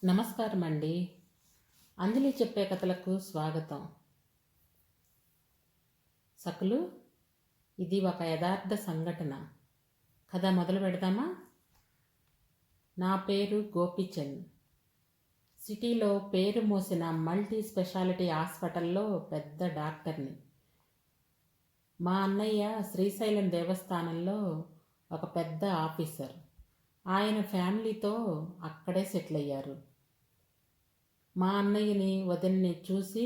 నమస్కారం అండి. అంజలి చెప్పే కథలకు స్వాగతం. సకులు, ఇది ఒక యథార్థ సంఘటన. కథ మొదలు పెడదామా? నా పేరు గోపీచంద్. సిటీలో పేరు మోసిన మల్టీ స్పెషాలిటీ హాస్పిటల్లో పెద్ద డాక్టర్ని. మా అన్నయ్య శ్రీశైలం దేవస్థానంలో ఒక పెద్ద ఆఫీసర్. ఆయన ఫ్యామిలీతో అక్కడే సెటిల్ అయ్యారు. మా అన్నయ్యని వదిన్ని చూసి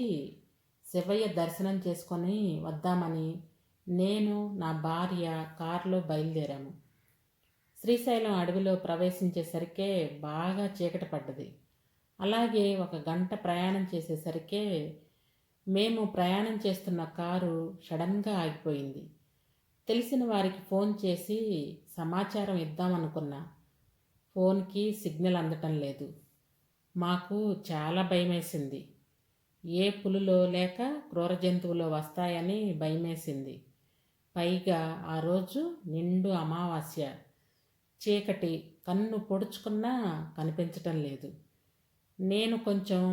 శివయ్య దర్శనం చేసుకొని వద్దామని నేను నా భార్య కారులో బయలుదేరాము. శ్రీశైలం అడవిలో ప్రవేశించేసరికే బాగా చీకటి పడ్డది. అలాగే ఒక గంట ప్రయాణం చేసేసరికే మేము ప్రయాణం చేస్తున్న కారు సడన్గా ఆగిపోయింది. తెలిసిన వారికి ఫోన్ చేసి సమాచారం ఇద్దామనుకున్నా. ఫోన్కి సిగ్నల్ అందటం లేదు. మాకు చాలా భయమేసింది. ఏ పులులో లేక క్రూర జంతువులో వస్తాయని భయమేసింది. పైగా ఆ రోజు నిండు అమావాస్య. చీకటి కన్ను పొడుచుకున్నా కనిపించటం లేదు. నేను కొంచెం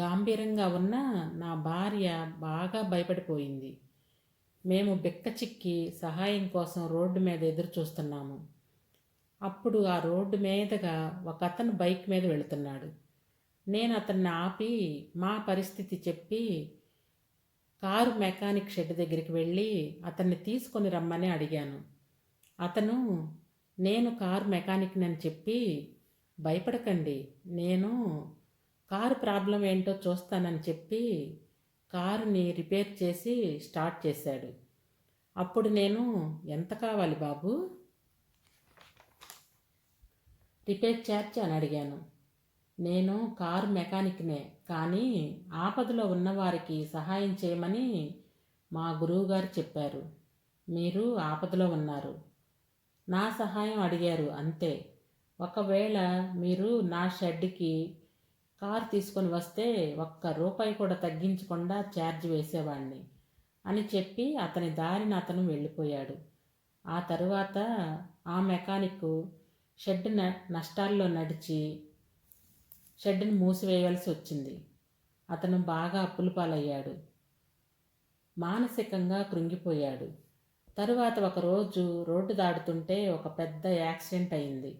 గాంభీర్యంగా ఉన్న నా భార్య బాగా భయపడిపోయింది. మేము బిక్కచిక్కి సహాయం కోసం రోడ్డు మీద ఎదురు చూస్తున్నాము. అప్పుడు ఆ రోడ్డు మీదగా ఒక అతను బైక్ మీద వెళుతున్నాడు. నేను అతన్ని ఆపి మా పరిస్థితి చెప్పి కారు మెకానిక్ షెడ్ దగ్గరికి వెళ్ళి అతన్ని తీసుకొని రమ్మని అడిగాను. అతను నేను కారు మెకానిక్ని అని చెప్పి, భయపడకండి, నేను కారు ప్రాబ్లం ఏంటో చూస్తానని చెప్పి కారుని రిపేర్ చేసి స్టార్ట్ చేశాడు. అప్పుడు నేను, ఎంత కావాలి బాబు, రిపేర్ ఛార్జ్ అని అడిగాను. నేను కారు మెకానిక్నే, కానీ ఆపదలో ఉన్నవారికి సహాయం చేయమని మా గురువుగారు చెప్పారు. మీరు ఆపదలో ఉన్నారు, నా సహాయం అడిగారు అంతే. ఒకవేళ మీరు నా షెడ్కి కారు తీసుకొని వస్తే ₹1 కూడా తగ్గించకుండా ఛార్జ్ వేసేవాడిని అని చెప్పి అతని దారిన అతను వెళ్ళిపోయాడు. ఆ తరువాత ఆ మెకానిక్ షెడ్ నష్టాల్లో నడిచి షెడ్ని మూసివేయవలసి వచ్చింది. అతను బాగా అప్పుల పాలయ్యాడు. మానసికంగా కృంగిపోయాడు. తరువాత ఒకరోజు రోడ్డు దాటుతుంటే ఒక పెద్ద యాక్సిడెంట్ అయింది.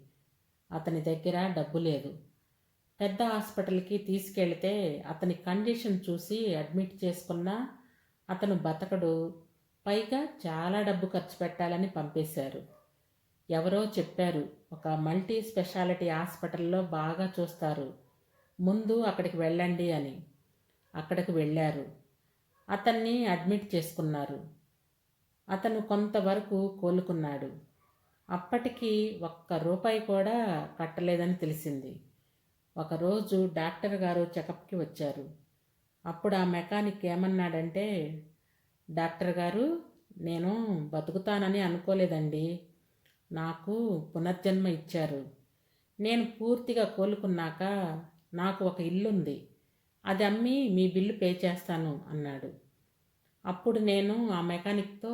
అతని దగ్గర డబ్బు లేదు. పెద్ద హాస్పిటల్కి తీసుకెళ్తే అతని కండిషన్ చూసి అడ్మిట్ చేసుకున్నా అతను బతకడు, పైగా చాలా డబ్బు ఖర్చు పెట్టాలని పంపేశారు. ఎవరో చెప్పారు, ఒక మల్టీ స్పెషాలిటీ హాస్పిటల్లో బాగా చూస్తారు, ముందు అక్కడికి వెళ్ళండి అని. అక్కడికి వెళ్ళారు. అతన్ని అడ్మిట్ చేసుకున్నారు. అతను కొంతవరకు కోలుకున్నాడు. అప్పటికి ₹1 కూడా కట్టలేదని తెలిసింది. ఒకరోజు డాక్టర్ గారు చెకప్కి వచ్చారు. అప్పుడు ఆ మెకానిక్ ఏమన్నాడంటే, డాక్టర్ గారు, నేను బతుకుతానని అనుకోలేదండి, నాకు పునర్జన్మ ఇచ్చారు. నేను పూర్తిగా కోలుకున్నాక నాకు ఒక ఇల్లుంది, అది అమ్మి మీ బిల్లు పే చేస్తాను అన్నాడు. అప్పుడు నేను ఆ మెకానిక్తో,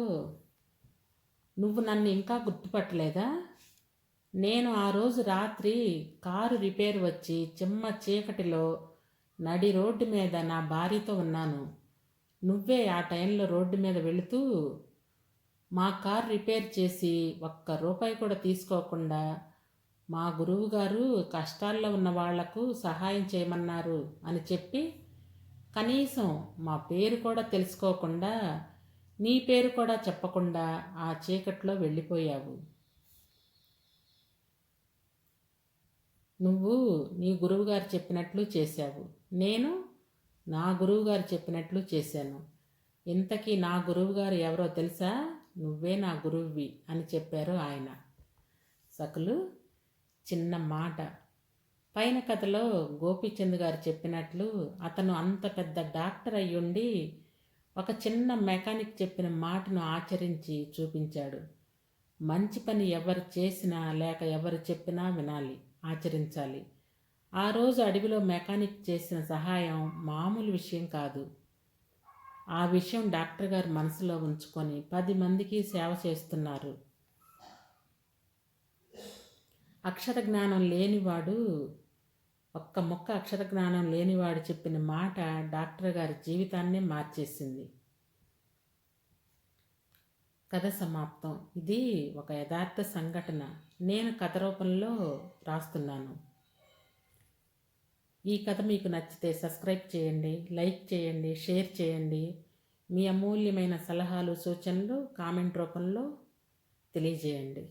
నువ్వు నన్ను ఇంకా గుర్తుపట్టలేదా? నేను ఆ రోజు రాత్రి కారు రిపేర్ వచ్చి చిమ్మ చీకటిలో నడి రోడ్డు మీద నా భార్యతో ఉన్నాను. నువ్వే ఆ టైంలో రోడ్డు మీద వెళుతూ మా కారు రిపేర్ చేసి ₹1 కూడా తీసుకోకుండా మా గురువుగారు కష్టాల్లో ఉన్న వాళ్లకు సహాయం చేయమన్నారు అని చెప్పి కనీసం మా పేరు కూడా తెలుసుకోకుండా, నీ పేరు కూడా చెప్పకుండా ఆ చీకట్లో వెళ్ళిపోయావు. నువ్వు నీ గురువుగారు చెప్పినట్లు చేశావు, నేను నా గురువుగారు చెప్పినట్లు చేశాను. ఇంతకీ నా గురువుగారు ఎవరో తెలుసా? నువ్వే నా గురువువి అని చెప్పారు ఆయన. సకులు, చిన్న మాట. పైన కథలో గోపీచంద్ గారు చెప్పినట్లు అతను అంత పెద్ద డాక్టర్ అయ్యుండి ఒక చిన్న మెకానిక్ చెప్పిన మాటను ఆచరించి చూపించాడు. మంచి పని ఎవరు చేసినా లేక ఎవరు చెప్పినా వినాలి, ఆచరించాలి. ఆ రోజు అడవిలో మెకానిక్ చేసిన సహాయం మామూలు విషయం కాదు. ఆ విషయం డాక్టర్ గారు మనసులో ఉంచుకొని 10 మందికి సేవ చేస్తున్నారు. అక్షర జ్ఞానం లేనివాడు ఒక్క ముక్క అక్షర జ్ఞానం లేనివాడు చెప్పిన మాట డాక్టర్ గారి జీవితాన్నే మార్చేసింది. కథ సమాప్తం. ఇది ఒక యథార్థ సంఘటన. నేను కథ రూపంలో రాస్తున్నాను. ఈ కథ మీకు నచ్చితే సబ్స్క్రైబ్ చేయండి, లైక్ చేయండి, షేర్ చేయండి. మీ అమూల్యమైన సలహాలు, సూచనలు కామెంట్ రూపంలో తెలియజేయండి.